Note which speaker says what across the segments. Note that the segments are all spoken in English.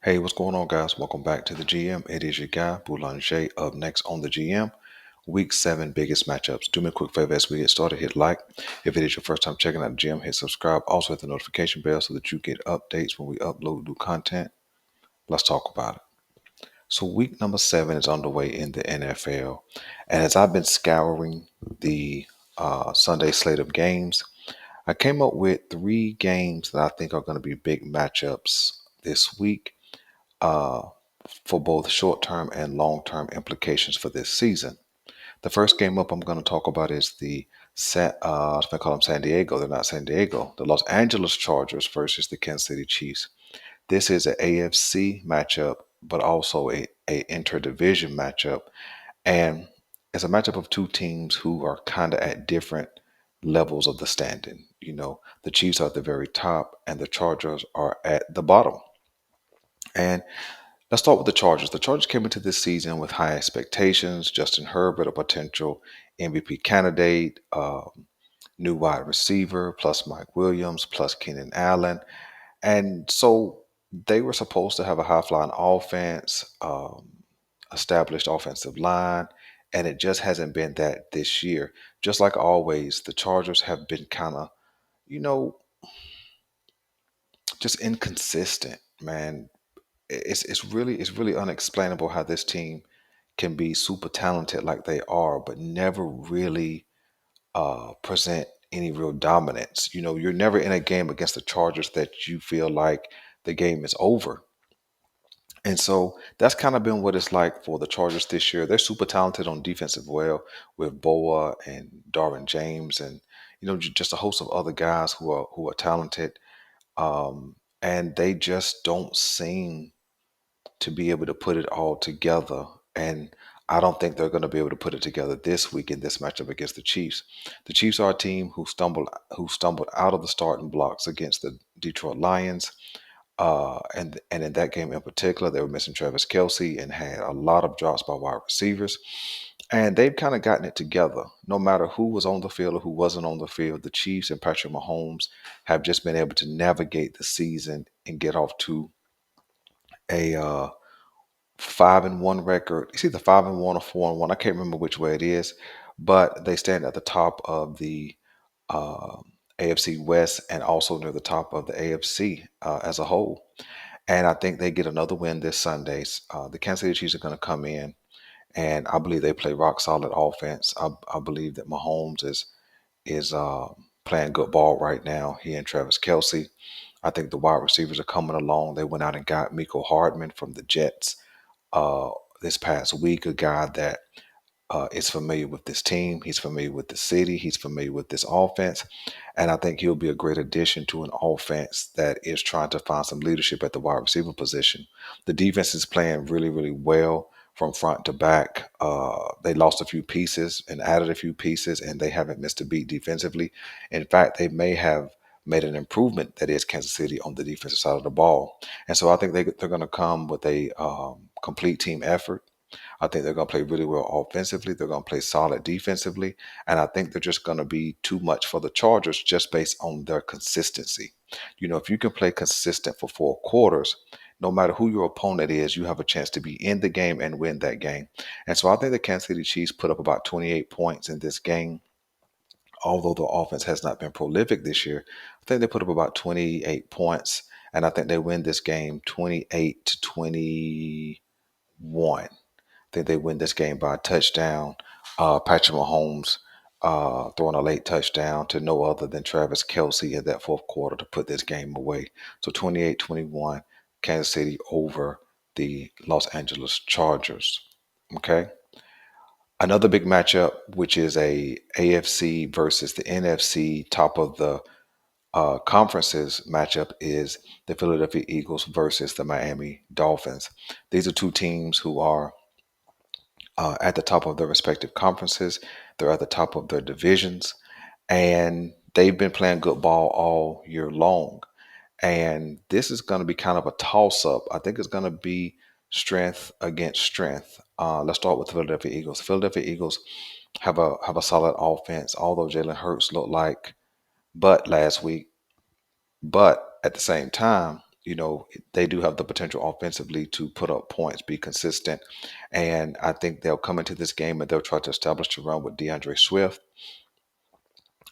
Speaker 1: Hey, what's going on, guys? Welcome back to the GM. It is your guy, Boulanger, up next on the GM. Week 7 biggest matchups. Do me a quick favor as we get started. Hit like. If it is your first time checking out the GM, hit subscribe. Also, hit the notification bell so that you get updates when we upload new content. Let's talk about it. So, week number 7 is underway in the NFL. And as I've been scouring the Sunday slate of games, I came up with 3 games that I think are going to be big matchups this week. For both short term and long term implications for this season. The first game up I'm going to talk about is I was going to call them San Diego. They're not San Diego. The Los Angeles Chargers versus the Kansas City Chiefs. This is an AFC matchup, but also a interdivision matchup. And it's a matchup of two teams who are kind of at different levels of the standing. The Chiefs are at the very top, and the Chargers are at the bottom. And let's start with the Chargers. The Chargers came into this season with high expectations. Justin Herbert, a potential MVP candidate, new wide receiver, plus Mike Williams, plus Keenan Allen. And so they were supposed to have a high flying offense, established offensive line, and it just hasn't been that this year. Just like always, the Chargers have been kind of, you know, just inconsistent, man. It's really unexplainable how this team can be super talented like they are, but never really present any real dominance. You're never in a game against the Chargers that you feel like the game is over. And so that's kind of been what it's like for the Chargers this year. They're super talented on defensive well with Boa and Darwin James and just a host of other guys who are talented. And they just don't seem to be able to put it all together. And I don't think they're going to be able to put it together this week in this matchup against the Chiefs. The Chiefs are a team who stumbled out of the starting blocks against the Detroit Lions. And in that game in particular, they were missing Travis Kelsey and had a lot of drops by wide receivers. And they've kind of gotten it together. No matter who was on the field or who wasn't on the field, the Chiefs and Patrick Mahomes have just been able to navigate the season and get off to a 5-1 record. It's either 5-1 or 4-1. I can't remember which way it is, but they stand at the top of the uh, AFC West and also near the top of the AFC as a whole. And I think they get another win this Sunday. The Kansas City Chiefs are going to come in, and I believe they play rock solid offense. I believe that Mahomes is playing good ball right now. He and Travis Kelsey. I think the wide receivers are coming along. They went out and got Miko Hardman from the Jets uh, this past week, a guy that is familiar with this team. He's familiar with the city. He's familiar with this offense. And I think he'll be a great addition to an offense that is trying to find some leadership at the wide receiver position. The defense is playing really, really well from front to back. They lost a few pieces and added a few pieces, and they haven't missed a beat defensively. In fact, they may have made an improvement, that is Kansas City, on the defensive side of the ball. And so I think they're going to come with a complete team effort. I think they're going to play really well offensively. They're going to play solid defensively. And I think they're just going to be too much for the Chargers just based on their consistency. If you can play consistent for 4 quarters, no matter who your opponent is, you have a chance to be in the game and win that game. And so I think the Kansas City Chiefs put up about 28 points in this game. Although the offense has not been prolific this year, I think they put up about 28 points. And I think they win this game 28-21. Think they win this game by a touchdown. Patrick Mahomes throwing a late touchdown to no other than Travis Kelsey in that fourth quarter to put this game away. So 28-21, Kansas City over the Los Angeles Chargers. Okay. Another big matchup, which is a AFC versus the NFC top of the conferences matchup, is the Philadelphia Eagles versus the Miami Dolphins. These are two teams who are at the top of their respective conferences. They're at the top of their divisions, and they've been playing good ball all year long. And this is going to be kind of a toss up. I think it's going to be strength against strength. Let's start with the Philadelphia Eagles. Philadelphia Eagles have a solid offense, although Jalen Hurts looked like butt last week. But at the same time, they do have the potential offensively to put up points, be consistent. And I think they'll come into this game and they'll try to establish the run with DeAndre Swift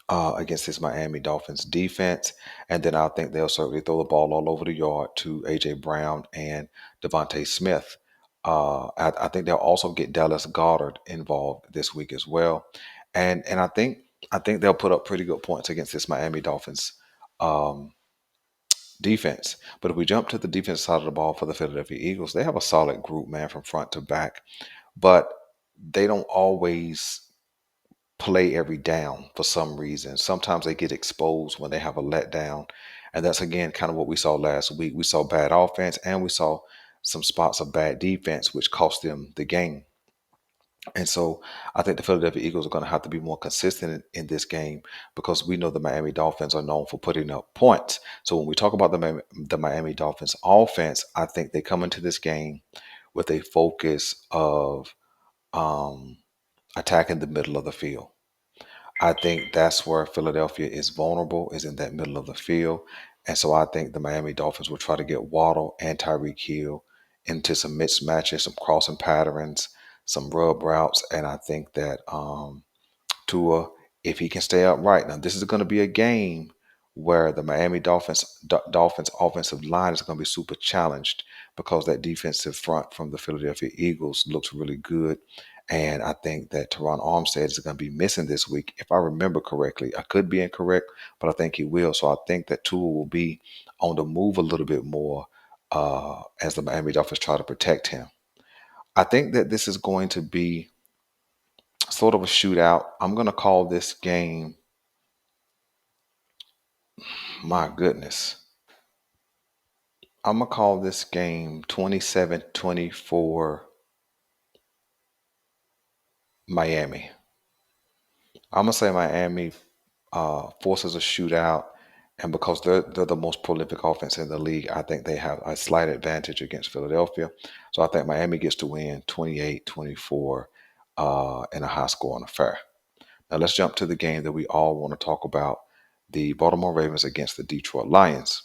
Speaker 1: against this Miami Dolphins defense. And then I think they'll certainly throw the ball all over the yard to A.J. Brown and Devontae Smith. I think they'll also get Dallas Goddard involved this week as well. And I think they'll put up pretty good points against this Miami Dolphins um, defense. But if we jump to the defense side of the ball for the Philadelphia Eagles, they have a solid group, man, from front to back. But they don't always play every down for some reason. Sometimes they get exposed when they have a letdown. And that's again kind of what we saw last week. We saw bad offense and we saw some spots of bad defense, which cost them the game. And so I think the Philadelphia Eagles are going to have to be more consistent in this game because we know the Miami Dolphins are known for putting up points. So when we talk about the Miami Dolphins offense, I think they come into this game with a focus of um, attacking the middle of the field. I think that's where Philadelphia is vulnerable, is in that middle of the field. And so I think the Miami Dolphins will try to get Waddle and Tyreek Hill into some mismatches, some crossing patterns, some rub routes. And I think that Tua, if he can stay upright. Now, this is going to be a game where the Miami Dolphins offensive line is going to be super challenged because that defensive front from the Philadelphia Eagles looks really good. And I think that Teron Armstead is going to be missing this week, if I remember correctly. I could be incorrect, but I think he will. So I think that Tua will be on the move a little bit more as the Miami Dolphins try to protect him. I think that this is going to be sort of a shootout. I'm going to call this game, my goodness, I'm going to call this game 27-24 Miami. I'm going to say Miami forces a shootout. And because they're the most prolific offense in the league, I think they have a slight advantage against Philadelphia. So I think Miami gets to win 28-24 in a high scoring affair. Now let's jump to the game that we all want to talk about, the Baltimore Ravens against the Detroit Lions.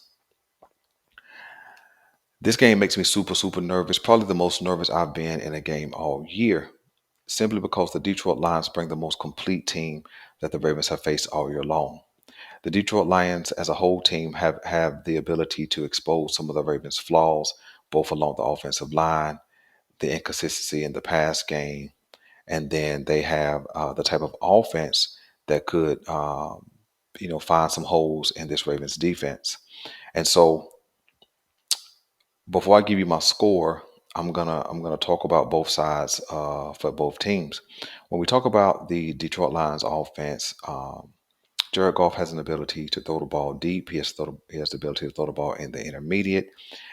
Speaker 1: This game makes me super, super nervous. Probably the most nervous I've been in a game all year, simply because the Detroit Lions bring the most complete team that the Ravens have faced all year long. The Detroit Lions as a whole team have the ability to expose some of the Ravens' flaws, both along the offensive line, the inconsistency in the pass game, and then they have the type of offense that could, find some holes in this Ravens defense. And so, before I give you my score, I'm gonna talk about both sides for both teams. When we talk about the Detroit Lions offense, Jared Goff has an ability to throw the ball deep. He has the ability to throw the ball in the intermediate,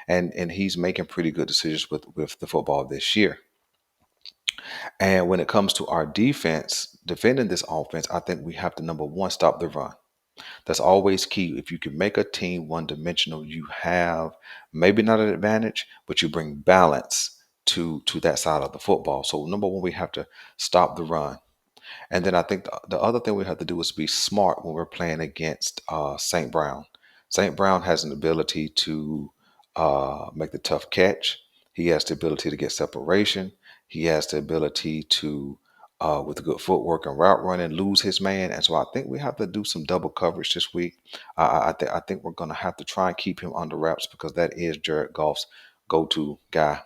Speaker 1: and he's making pretty good decisions with the football this year. And when it comes to our defense, defending this offense, I think we have to, number one, stop the run. That's always key. If you can make a team one dimensional, you have maybe not an advantage, but you bring balance to that side of the football. So number one, we have to stop the run. And then I think the other thing we have to do is be smart when we're playing against St. Brown. St. Brown has an ability to make the tough catch. He has the ability to get separation. He has the ability to, with good footwork and route running, lose his man. And so I think we have to do some double coverage this week. I think we're going to have to try and keep him under wraps because that is Jared Goff's go-to guy.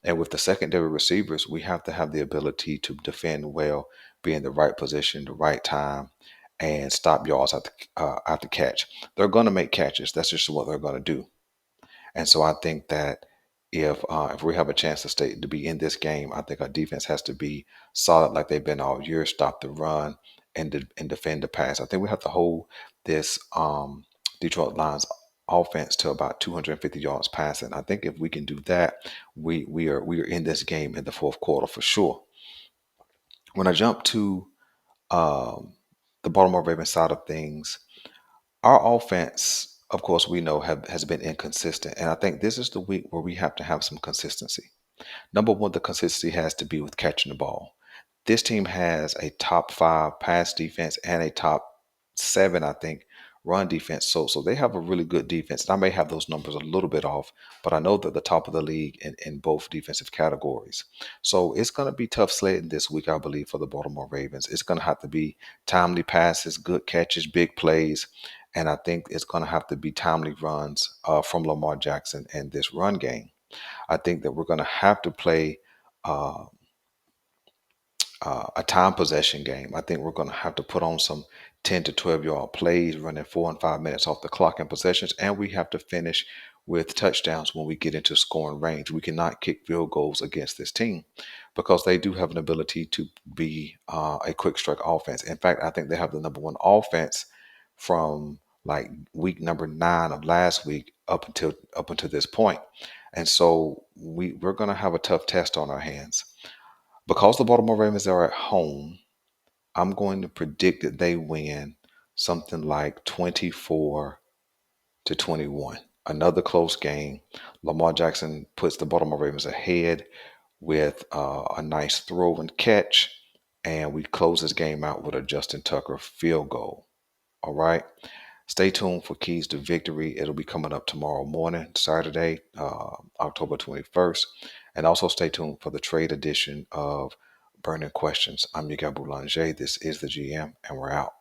Speaker 1: And with the secondary receivers, we have to have the ability to defend well, be in the right position, the right time, and stop yards after catch. They're going to make catches. That's just what they're going to do. And so I think that if we have a chance to be in this game, I think our defense has to be solid like they've been all year, stop the run, and defend the pass. I think we have to hold this Detroit Lions offense to about 250 yards passing. I think if we can do that, we are in this game in the fourth quarter for sure. When I jump to um, the Baltimore Ravens side of things, our offense, of course, we know has been inconsistent, and I think this is the week where we have to have some consistency. Number one, the consistency has to be with catching the ball. This team has a top five pass defense and a top seven, I think, run defense. So they have a really good defense. And I may have those numbers a little bit off, but I know they're the top of the league in both defensive categories. So it's going to be tough sledding this week, I believe, for the Baltimore Ravens. It's going to have to be timely passes, good catches, big plays. And I think it's going to have to be timely runs from Lamar Jackson in this run game. I think that we're going to have to play uh, a time possession game. I think we're going to have to put on some 10 to 12-yard plays, running 4 and 5 minutes off the clock in possessions, and we have to finish with touchdowns when we get into scoring range. We cannot kick field goals against this team because they do have an ability to be a quick strike offense. In fact, I think they have the number one offense from like week number 9 of last week up until this point. And so we're going to have a tough test on our hands. Because the Baltimore Ravens are at home, I'm going to predict that they win something like 24-21. Another close game. Lamar Jackson puts the Baltimore Ravens ahead with a nice throw and catch, and we close this game out with a Justin Tucker field goal. All right. Stay tuned for Keys to Victory. It'll be coming up tomorrow morning, Saturday, October 21st. And also stay tuned for the trade edition of Burning Questions. I'm Miguel Boulanger. This is the GM, and we're out.